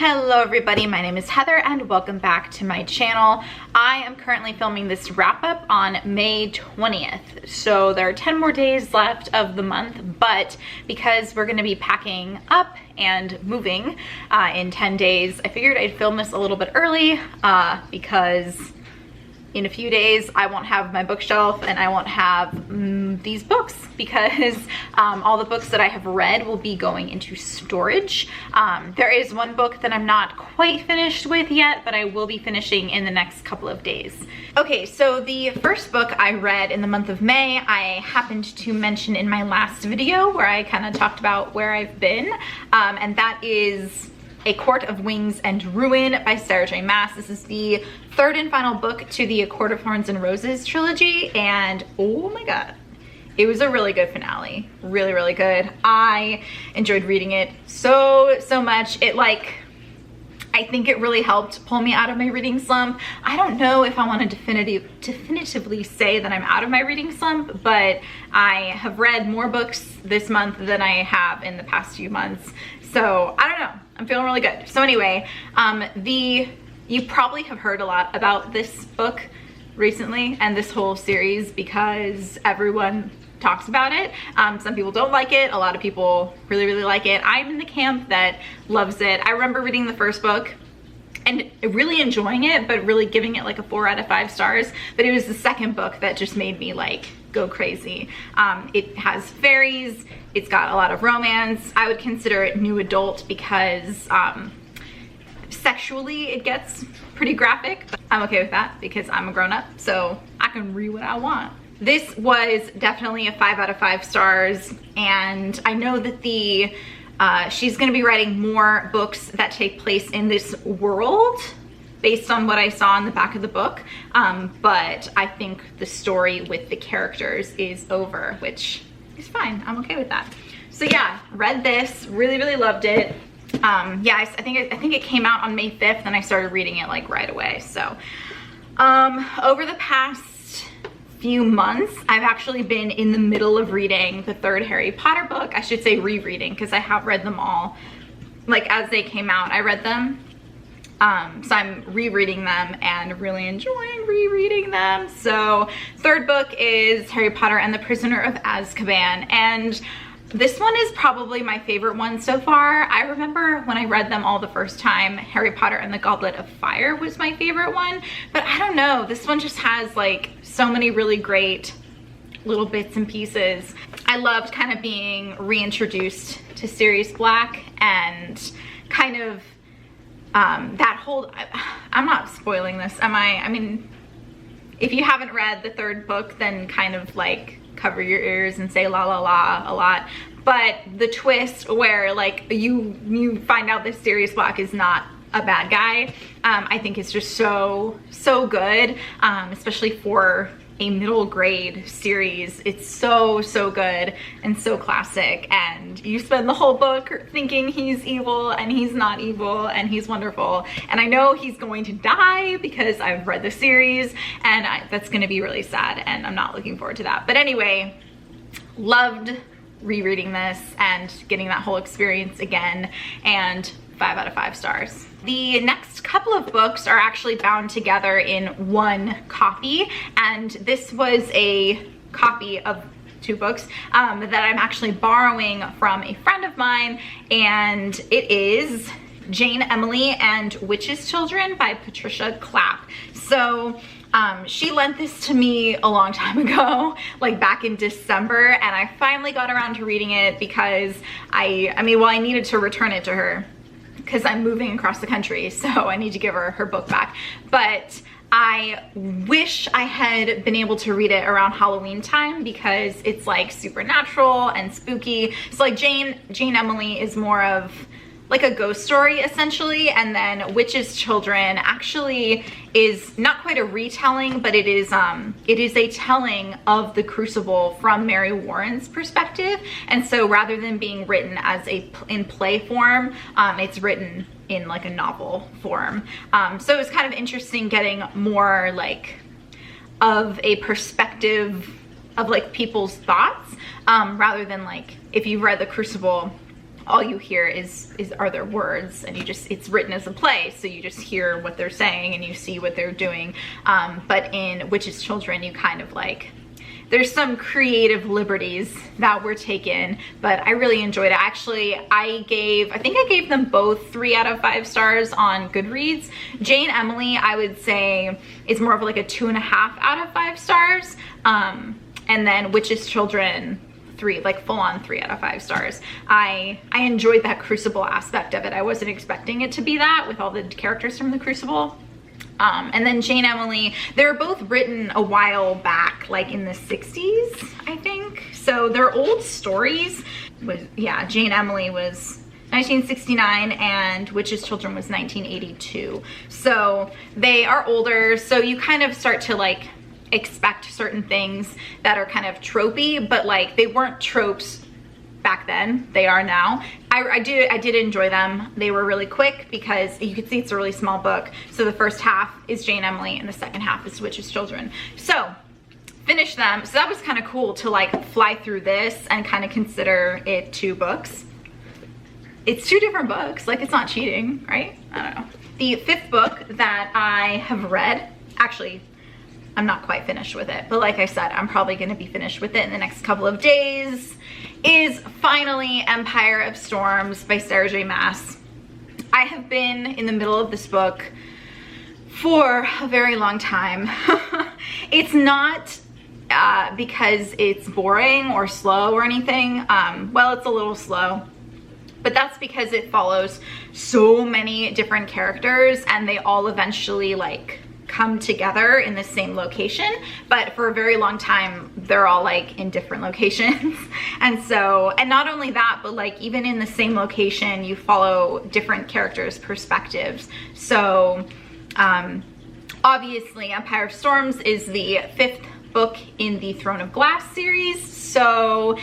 Hello everybody, my name is Heather and welcome back to my channel. I am currently filming this wrap up on May 20th. So there are 10 more days left of the month, but because we're gonna be packing up and moving in 10 days, I figured I'd film this a little bit early because in a few days I won't have my bookshelf and I won't have these books because all the books that I have read will be going into storage. There is one book that I'm not quite finished with yet, but I will be finishing in the next couple of days. Okay, so the first book I read in the month of May, I happened to mention in my last video where I kind of talked about where I've been, and that is A Court of Wings and Ruin by Sarah J. Maas. This is the third and final book to the A Court of Thorns and Roses trilogy, and oh my god, it was a really good finale. Really, really good. I enjoyed reading it so much. I think it really helped pull me out of my reading slump. I don't know if I want to definitively say that I'm out of my reading slump, but I have read more books this month than I have in the past few months. So I don't know, I'm feeling really good. So anyway, you probably have heard a lot about this book recently and this whole series because everyone talks about it. Some people don't like it. A lot of people really like it. I'm in the camp that loves it. I remember reading the first book and really enjoying it, but really giving it like a 4 out of 5 stars. But it was the second book that just made me like go crazy. It has fairies. It's got a lot of romance. I would consider it new adult because sexually it gets pretty graphic, but I'm okay with that because I'm a grown-up, so I can read what I want. This was definitely a 5 out of 5 stars, and I know that she's gonna be writing more books that take place in this world based on what I saw in the back of the book, but I think the story with the characters is over, which is fine. I'm okay with that. So yeah, read this, really loved it. Yeah, I think it came out on May 5th and I started reading it like right away. So over the past few months, I've actually been in the middle of reading the third Harry Potter book. I should say rereading because I have read them all like as they came out. I read them. So I'm rereading them and really enjoying rereading them. So third book is Harry Potter and the Prisoner of Azkaban, and this one is probably my favorite one so far. I remember when I read them all the first time, Harry Potter and the Goblet of Fire was my favorite one, but I don't know, this one just has like so many really great little bits and pieces. I loved kind of being reintroduced to Sirius Black and kind of that whole, I'm not spoiling this, am I? I mean, if you haven't read the third book, then kind of like cover your ears and say la la la a lot. But the twist where like you find out that Sirius Black is not a bad guy, I think it's just so good, especially for a middle grade series. It's so good and so classic, and you spend the whole book thinking he's evil and he's not evil and he's wonderful, and I know he's going to die because I've read the series, and that's gonna be really sad, and I'm not looking forward to that. But anyway, loved rereading this and getting that whole experience again, and 5 out of 5 stars. The next couple of books are actually bound together in one copy, and this was a copy of 2 books that I'm actually borrowing from a friend of mine, and it is Jane, Emily, and Witch's Children by Patricia Clapp. So she lent this to me a long time ago, like back in December, and I finally got around to reading it because I needed to return it to her because I'm moving across the country, so I need to give her her book back. But I wish I had been able to read it around Halloween time because it's like supernatural and spooky. So like Jane Emily is more of like a ghost story essentially, and then Witch's Children actually is not quite a retelling, but it is a telling of the Crucible from Mary Warren's perspective. And so rather than being written as in play form, it's written in like a novel form. So it was kind of interesting getting more like of a perspective of like people's thoughts, rather than like if you've read the Crucible, all you hear are their words, and it's written as a play, so you just hear what they're saying and you see what they're doing. But in Witches' Children, you kind of like, there's some creative liberties that were taken, but I really enjoyed it. Actually, I think I gave them both 3 out of 5 stars on Goodreads. Jane Emily, I would say, is more of like a 2.5 out of 5 stars. And then Witches' Children, 3, like full on 3 out of 5 stars. I enjoyed that Crucible aspect of it. I wasn't expecting it to be that with all the characters from the Crucible. And then Jane Emily, they were both written a while back, like in the 60s, I think. So they're old stories. Yeah, Jane Emily was 1969 and Witches' Children was 1982. So they are older, so you kind of start to like expect certain things that are kind of tropey, but like they weren't tropes back then, they are now. I did enjoy them. They were really quick because you can see it's a really small book. So the first half is Jane Emily and the second half is Witches' Children. So finished them. So that was kind of cool to like fly through this and kind of consider it 2 books. It's 2 different books, like it's not cheating, right? I don't know. The 5th book that I have read, actually, I'm not quite finished with it, but like I said, I'm probably gonna be finished with it in the next couple of days, is finally Empire of Storms by Sarah J. Maas. I have been in the middle of this book for a very long time. It's not because it's boring or slow or anything. Well, it's a little slow, but that's because it follows so many different characters and they all eventually like come together in the same location, but for a very long time they're all like in different locations. And not only that, but like even in the same location you follow different characters' perspectives. So obviously Empire of Storms is the 5th book in the Throne of Glass series, so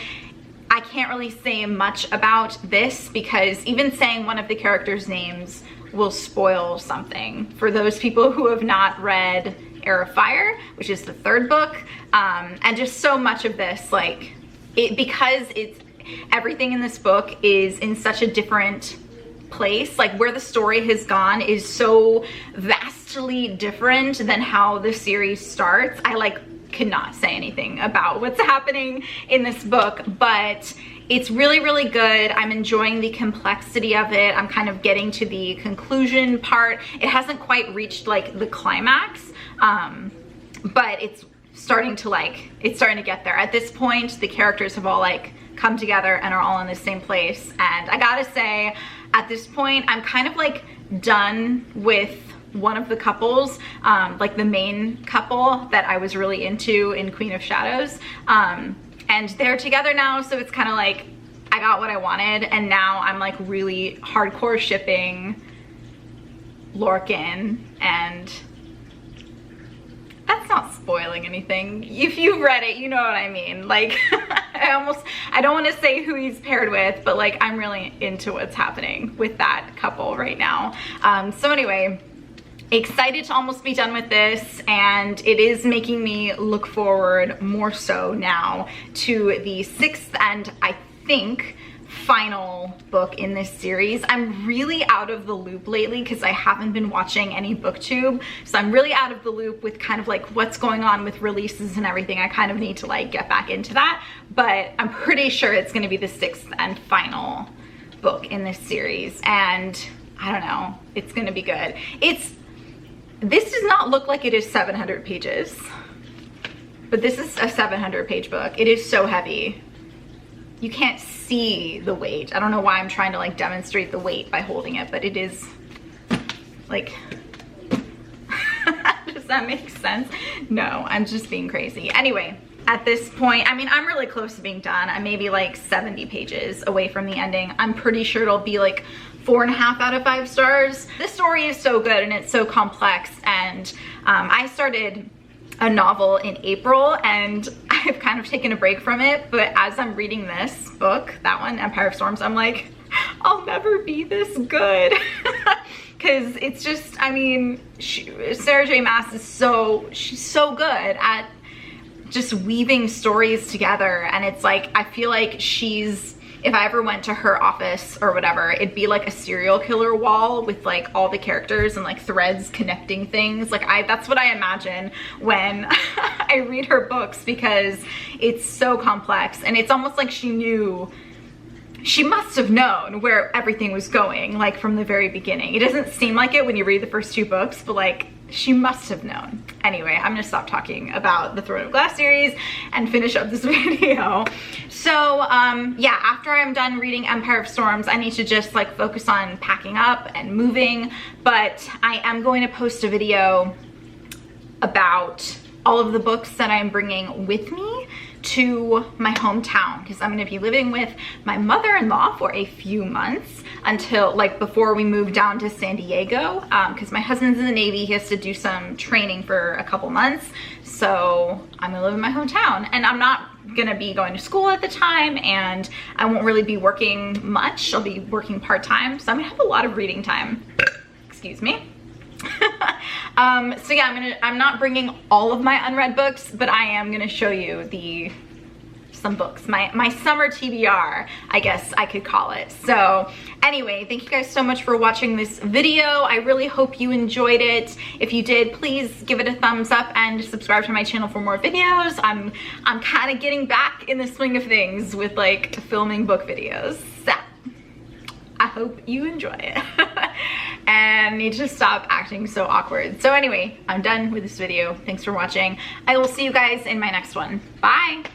I can't really say much about this because even saying one of the characters' names will spoil something for those people who have not read Heir of Fire, which is the 3rd book. And just so much of this, like, because everything in this book is in such a different place, like where the story has gone is so vastly different than how the series starts. I like cannot say anything about what's happening in this book, but it's really, really good. I'm enjoying the complexity of it. I'm kind of getting to the conclusion part. It hasn't quite reached like the climax, but it's starting to get there. At this point, the characters have all like come together and are all in the same place. And I gotta say, at this point, I'm kind of like done with one of the couples, like the main couple that I was really into in Queen of Shadows. And they're together now, so it's kind of like I got what I wanted, and now I'm like really hardcore shipping Lorcan, and that's not spoiling anything. If you've read it, you know what I mean. Like, I don't want to say who he's paired with, but like I'm really into what's happening with that couple right now. So anyway, excited to almost be done with this, and it is making me look forward more so now to the 6th and I think final book in this series. I'm really out of the loop lately because I haven't been watching any booktube, so I'm really out of the loop with kind of like what's going on with releases and everything. I kind of need to like get back into that, but I'm pretty sure it's going to be the 6th and final book in this series, and I don't know, it's going to be good. This does not look like it is 700 pages, but this is a 700 page book. It is so heavy. You can't see the weight. I don't know why I'm trying to like demonstrate the weight by holding it, but it is like, does that make sense? No, I'm just being crazy. Anyway, at this point, I mean, I'm really close to being done. I'm maybe like 70 pages away from the ending. I'm pretty sure it'll be like 4.5 out of 5 stars. This story is so good and it's so complex, and I started a novel in April and I've kind of taken a break from it, but as I'm reading this book, that one, Empire of Storms, I'm like, I'll never be this good. Because it's just, I mean, Sarah J. Maas is she's so good at just weaving stories together, and it's like, I feel like she's if I ever went to her office or whatever, it'd be like a serial killer wall with like all the characters and like threads connecting things. Like that's what I imagine when I read her books, because it's so complex, and it's almost like she must have known where everything was going, like from the very beginning. It doesn't seem like it when you read the first 2 books, but like she must have known. Anyway, I'm gonna stop talking about the Throne of Glass series and finish up this video. So yeah, after I'm done reading Empire of Storms, I need to just like focus on packing up and moving, but I am going to post a video about all of the books that I'm bringing with me to my hometown, because I'm going to be living with my mother-in-law for a few months until like before we move down to San Diego, because my husband's in the Navy. He has to do some training for a couple months, so I'm gonna live in my hometown, and I'm not gonna be going to school at the time, and I won't really be working much. I'll be working part-time, so I'm gonna have a lot of reading time. Excuse me. So yeah, I'm not bringing all of my unread books, but I am gonna show you some books, my summer TBR, I guess I could call it. So anyway, thank you guys so much for watching this video. I really hope you enjoyed it. If you did, please give it a thumbs up and subscribe to my channel for more videos. I'm kind of getting back in the swing of things with like filming book videos. So I hope you enjoy it. And need to stop acting so awkward. So anyway, I'm done with this video. Thanks for watching. I will see you guys in my next one. Bye.